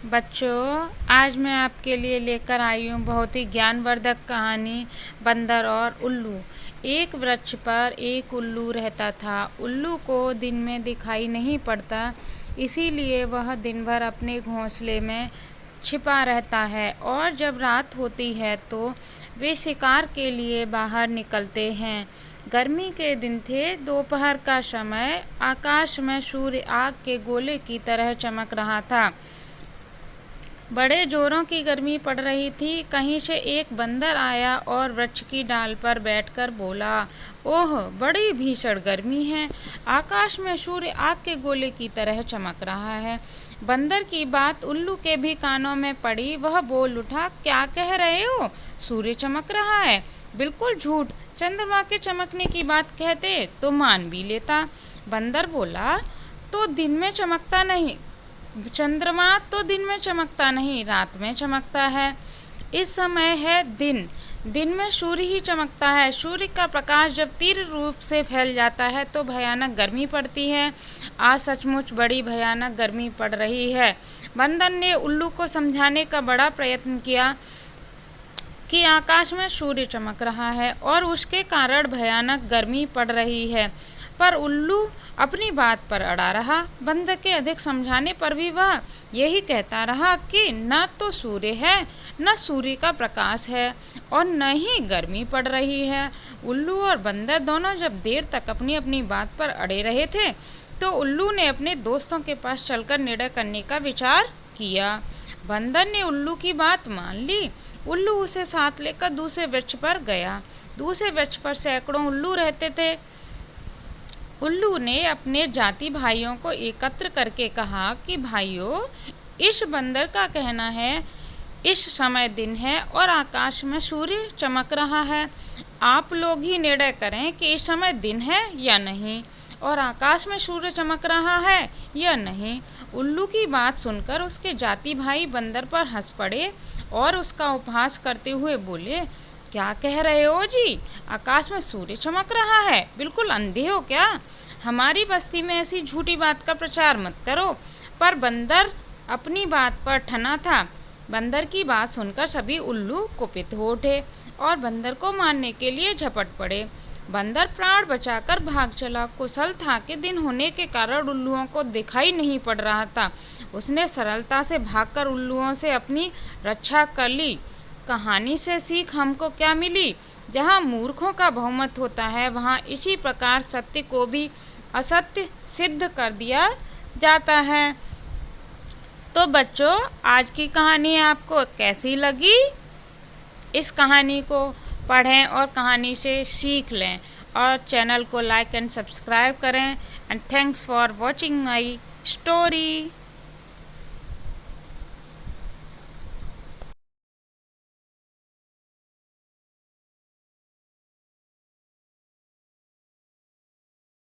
बच्चों, आज मैं आपके लिए लेकर आई हूँ बहुत ही ज्ञानवर्धक कहानी बंदर और उल्लू। एक वृक्ष पर एक उल्लू रहता था। उल्लू को दिन में दिखाई नहीं पड़ता, इसीलिए वह दिन भर अपने घोंसले में छिपा रहता है और जब रात होती है तो वे शिकार के लिए बाहर निकलते हैं। गर्मी के दिन थे। दोपहर का समय। आकाश में सूर्य आग के गोले की तरह चमक रहा था। बड़े जोरों की गर्मी पड़ रही थी। कहीं से एक बंदर आया और वृक्ष की डाल पर बैठकर बोला, ओह, बड़ी भीषण गर्मी है। आकाश में सूर्य आग के गोले की तरह चमक रहा है। बंदर की बात उल्लू के भी कानों में पड़ी। वह बोल उठा, क्या कह रहे हो? सूर्य चमक रहा है? बिल्कुल झूठ। चंद्रमा के चमकने की बात कहते तो मान भी लेता। बंदर बोला, तो दिन में चमकता नहीं, चंद्रमा तो दिन में चमकता नहीं, रात में चमकता है। इस समय है दिन। दिन में सूर्य ही चमकता है। सूर्य का प्रकाश जब तीव्र रूप से फैल जाता है तो भयानक गर्मी पड़ती है। आज सचमुच बड़ी भयानक गर्मी पड़ रही है। बंदर ने उल्लू को समझाने का बड़ा प्रयत्न किया कि आकाश में सूर्य चमक रहा है और उसके कारण भयानक गर्मी पड़ रही है, पर उल्लू अपनी बात पर अड़ा रहा। बंदर के अधिक समझाने पर भी वह यही कहता रहा कि न तो सूर्य है, न सूर्य का प्रकाश है और न ही गर्मी पड़ रही है। उल्लू और बंदर दोनों जब देर तक अपनी अपनी बात पर अड़े रहे थे तो उल्लू ने अपने दोस्तों के पास चलकर निर्णय करने का विचार किया। बंदर ने उल्लू की बात मान ली। उल्लू उसे साथ लेकर दूसरे वृक्ष पर गया। दूसरे वृक्ष पर सैकड़ों उल्लू रहते थे। उल्लू ने अपने जाति भाइयों को एकत्र करके कहा कि भाइयों, इस बंदर का कहना है इस समय दिन है और आकाश में सूर्य चमक रहा है। आप लोग ही निर्णय करें कि इस समय दिन है या नहीं और आकाश में सूर्य चमक रहा है या नहीं। उल्लू की बात सुनकर उसके जाति भाई बंदर पर हंस पड़े और उसका उपहास करते हुए बोले, क्या कह रहे हो जी? आकाश में सूर्य चमक रहा है? बिल्कुल अंधे हो क्या? हमारी बस्ती में ऐसी झूठी बात का प्रचार मत करो। पर बंदर अपनी बात पर ठना था। बंदर की बात सुनकर सभी उल्लू कुपित हो उठे और बंदर को मारने के लिए झपट पड़े। बंदर प्राण बचाकर भाग चला। कुशल था कि दिन होने के कारण उल्लुओं को दिखाई नहीं पड़ रहा था। उसने सरलता से भागकर उल्लुओं से अपनी रक्षा कर ली। कहानी से सीख हमको क्या मिली? जहाँ मूर्खों का बहुमत होता है वहाँ इसी प्रकार सत्य को भी असत्य सिद्ध कर दिया जाता है। तो बच्चों, आज की कहानी आपको कैसी लगी? इस कहानी को पढ़ें और कहानी से सीख लें और चैनल को लाइक एंड सब्सक्राइब करें। And thanks for watching my story.